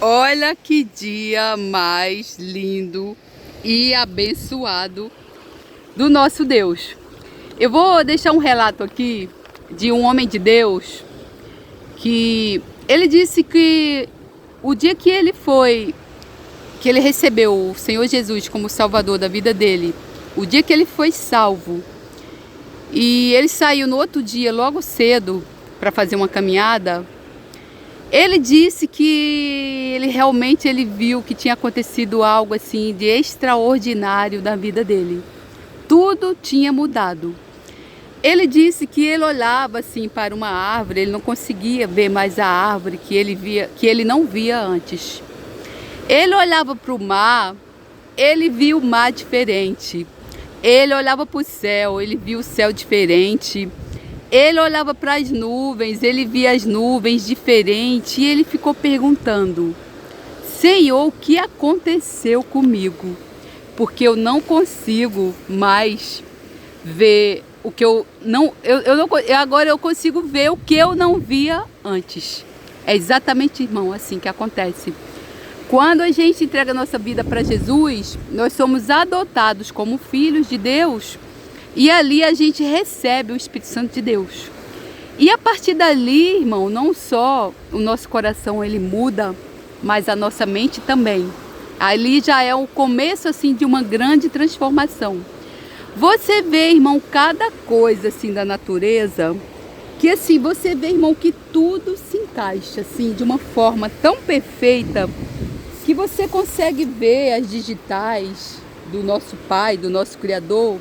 Olha que dia mais lindo e abençoado do nosso Deus. Eu vou deixar um relato aqui de um homem de Deus que ele disse que o dia que ele recebeu o Senhor Jesus como Salvador da vida dele, o dia que ele foi salvo, e ele saiu no outro dia logo cedo para fazer uma caminhada. Ele disse que ele viu que tinha acontecido algo assim de extraordinário na vida dele. Tudo tinha mudado. Ele disse que ele olhava assim para uma árvore, ele não conseguia ver mais a árvore que ele não via antes. Ele olhava para o mar, ele viu o mar diferente. Ele olhava para o céu, ele viu o céu diferente. Ele olhava para as nuvens, ele via as nuvens diferentes e ele ficou perguntando: Senhor, o que aconteceu comigo? Porque eu não consigo mais ver o que eu não, agora eu consigo ver o que eu não via antes. É exatamente, irmão, assim que acontece. Quando a gente entrega a nossa vida para Jesus, nós somos adotados como filhos de Deus. E ali a gente recebe o Espírito Santo de Deus. E a partir dali, irmão, não só o nosso coração ele muda, mas a nossa mente também. Ali já é o começo assim de uma grande transformação. Você vê, irmão, cada coisa assim da natureza, que assim você vê, irmão, que tudo se encaixa assim de uma forma tão perfeita que você consegue ver as digitais do nosso Pai, do nosso Criador,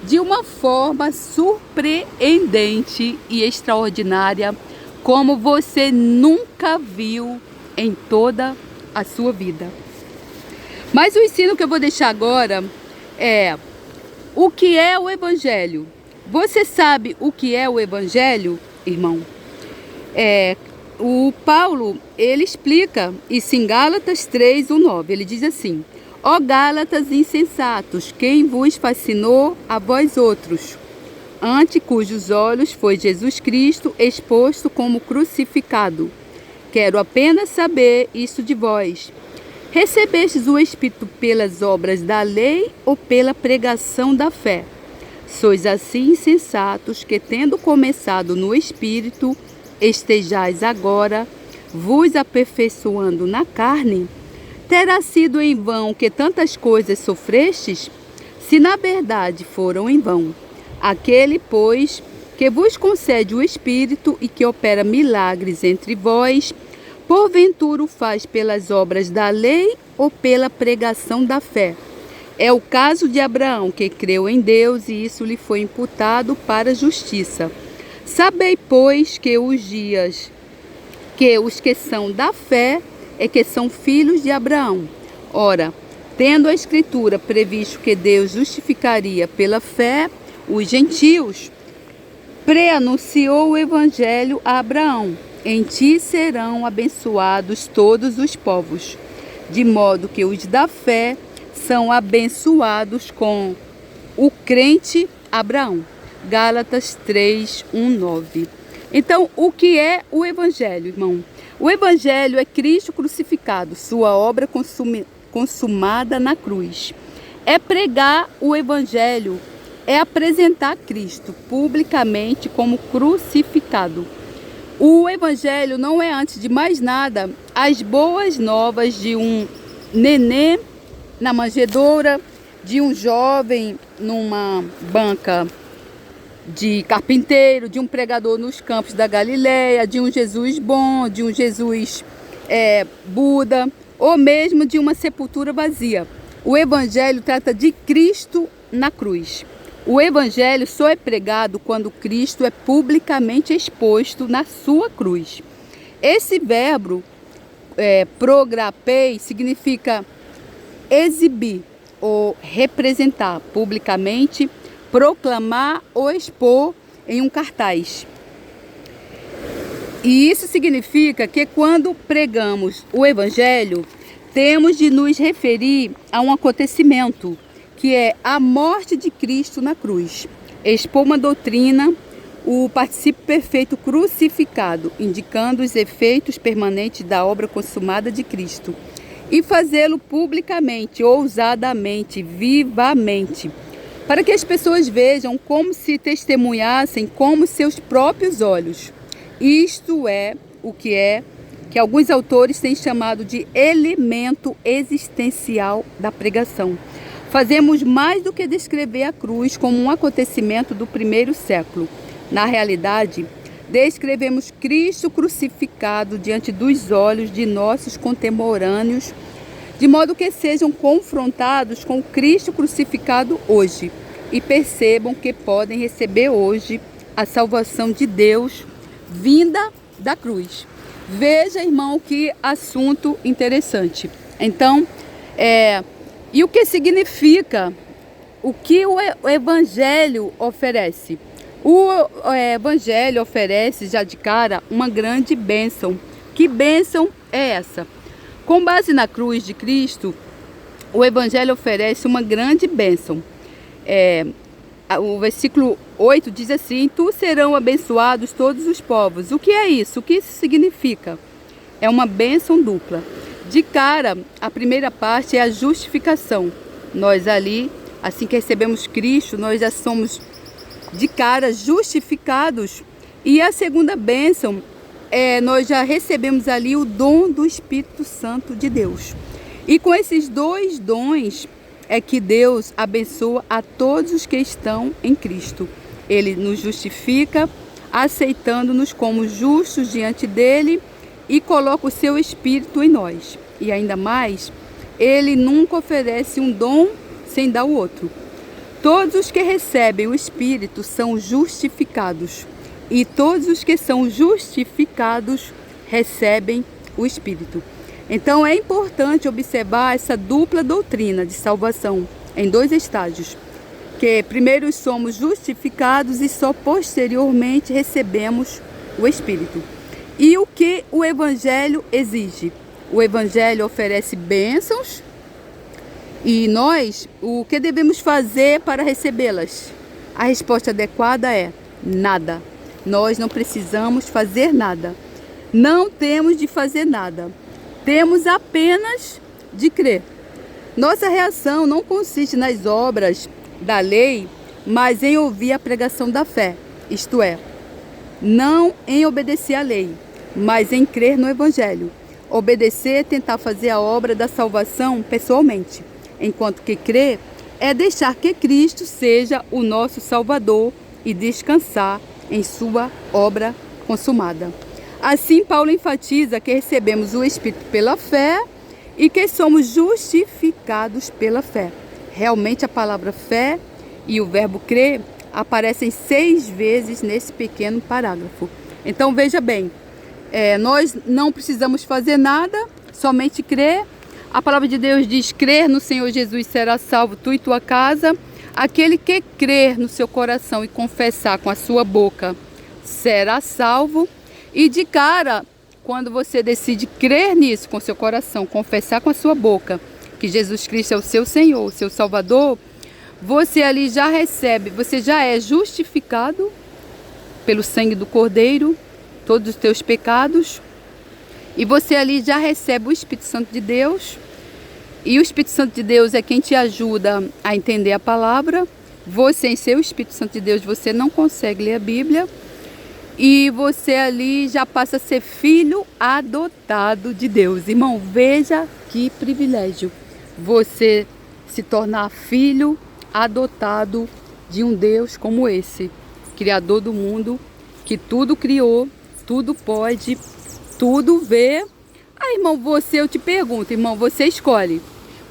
de uma forma surpreendente e extraordinária, como você nunca viu em toda a sua vida. Mas o ensino que eu vou deixar agora é o que é o Evangelho. Você sabe o que é o Evangelho, irmão? O Paulo, ele explica isso em Gálatas 3:9. Ele diz assim: Ó Gálatas insensatos, quem vos fascinou a vós outros, ante cujos olhos foi Jesus Cristo exposto como crucificado. Quero apenas saber isso de vós. Recebestes o Espírito pelas obras da lei ou pela pregação da fé? Sois assim insensatos que, tendo começado no Espírito, estejais agora vos aperfeiçoando na carne? Terá sido em vão que tantas coisas sofrestes? Se na verdade foram em vão. Aquele, pois, que vos concede o Espírito e que opera milagres entre vós, porventura o faz pelas obras da lei ou pela pregação da fé? É o caso de Abraão, que creu em Deus e isso lhe foi imputado para justiça. Sabei, pois, que os que são da fé é que são filhos de Abraão. Ora, tendo a Escritura previsto que Deus justificaria pela fé os gentios, preanunciou o Evangelho a Abraão: em ti serão abençoados todos os povos, de modo que os da fé são abençoados com o crente Abraão. Gálatas 3:1-9. Então, o que é o Evangelho, irmão? O Evangelho é Cristo crucificado, sua obra consumada na cruz. É pregar o Evangelho, é apresentar Cristo publicamente como crucificado. O Evangelho não é, antes de mais nada, as boas novas de um nenê na manjedoura, de um jovem numa banca de carpinteiro, de um pregador nos campos da Galileia, de um Jesus bom, de um Jesus Buda, ou mesmo de uma sepultura vazia. O Evangelho trata de Cristo na cruz. O Evangelho só é pregado quando Cristo é publicamente exposto na sua cruz. Esse verbo, prograpei, significa exibir ou representar publicamente, proclamar ou expor em um cartaz. E isso significa que quando pregamos o Evangelho, temos de nos referir a um acontecimento, que é a morte de Cristo na cruz. Expor uma doutrina, o particípio perfeito crucificado, indicando os efeitos permanentes da obra consumada de Cristo, e fazê-lo publicamente, ousadamente, vivamente, para que as pessoas vejam como se testemunhassem como seus próprios olhos. Isto é o que alguns autores têm chamado de elemento existencial da pregação. Fazemos mais do que descrever a cruz como um acontecimento do primeiro século. Na realidade, descrevemos Cristo crucificado diante dos olhos de nossos contemporâneos, de modo que sejam confrontados com o Cristo crucificado hoje e percebam que podem receber hoje a salvação de Deus vinda da cruz. Veja, irmão, que assunto interessante. Então, e o que significa, o que o Evangelho oferece? O Evangelho oferece, já de cara, uma grande bênção. Que bênção é essa? Com base na cruz de Cristo, o Evangelho oferece uma grande bênção. O versículo 8 diz assim: Tu serão abençoados todos os povos. O que é isso? O que isso significa? É uma bênção dupla. De cara, a primeira parte é a justificação. Nós ali, assim que recebemos Cristo, nós já somos de cara justificados. E a segunda bênção nós já recebemos ali o dom do Espírito Santo de Deus. E com esses dois dons é que Deus abençoa a todos os que estão em Cristo. Ele nos justifica, aceitando-nos como justos diante dele, e coloca o seu Espírito em nós. E ainda mais, ele nunca oferece um dom sem dar o outro. Todos os que recebem o Espírito são justificados, e todos os que são justificados recebem o Espírito. Então é importante observar essa dupla doutrina de salvação em dois estágios, que primeiro somos justificados e só posteriormente recebemos o Espírito. E o que o Evangelho exige? O Evangelho oferece bênçãos e nós, o que devemos fazer para recebê-las? A resposta adequada é nada. Nós não precisamos fazer nada. Não temos de fazer nada. Temos apenas de crer. Nossa reação não consiste nas obras da lei, mas em ouvir a pregação da fé. Isto é, não em obedecer à lei, mas em crer no Evangelho. Obedecer é tentar fazer a obra da salvação pessoalmente, enquanto que crer é deixar que Cristo seja o nosso Salvador e descansar em sua obra consumada. Assim, Paulo enfatiza que recebemos o Espírito pela fé e que somos justificados pela fé. Realmente a palavra fé e o verbo crer aparecem 6 vezes nesse pequeno parágrafo. Então veja bem, nós não precisamos fazer nada, somente crer. A palavra de Deus diz: crer no Senhor Jesus será salvo tu e tua casa. Aquele que crer no seu coração e confessar com a sua boca será salvo. E de cara, quando você decide crer nisso com seu coração, confessar com a sua boca que Jesus Cristo é o seu Senhor, o seu Salvador, você ali já recebe, você já é justificado pelo sangue do Cordeiro, todos os teus pecados, e você ali já recebe o Espírito Santo de Deus. E o Espírito Santo de Deus é quem te ajuda a entender a palavra. Você, em seu Espírito Santo de Deus, você não consegue ler a Bíblia. E você ali já passa a ser filho adotado de Deus. Irmão, veja que privilégio você se tornar filho adotado de um Deus como esse, Criador do mundo, que tudo criou, tudo pode, tudo vê. Aí, irmão, eu te pergunto, irmão, você escolhe.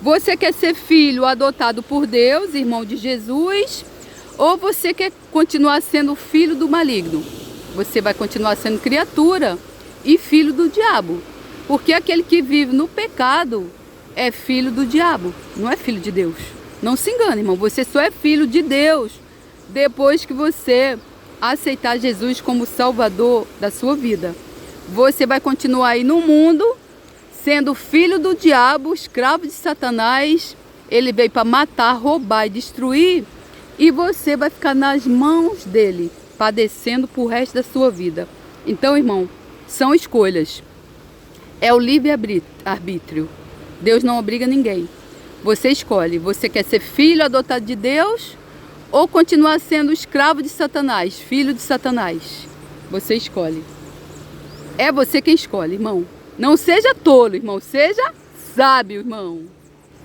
Você quer ser filho adotado por Deus, irmão de Jesus, ou você quer continuar sendo filho do maligno? Você vai continuar sendo criatura e filho do diabo. Porque aquele que vive no pecado é filho do diabo, não é filho de Deus. Não se engane, irmão, você só é filho de Deus depois que você aceitar Jesus como Salvador da sua vida. Você vai continuar aí no mundo sendo filho do diabo, escravo de Satanás. Ele veio para matar, roubar e destruir, e você vai ficar nas mãos dele padecendo pro resto da sua vida. Então, irmão, são escolhas. É o livre-arbítrio. Deus não obriga ninguém. Você escolhe. Você quer ser filho adotado de Deus ou continuar sendo escravo de Satanás, filho de Satanás? Você escolhe. É você quem escolhe, irmão. Não seja tolo, irmão. Seja sábio, irmão.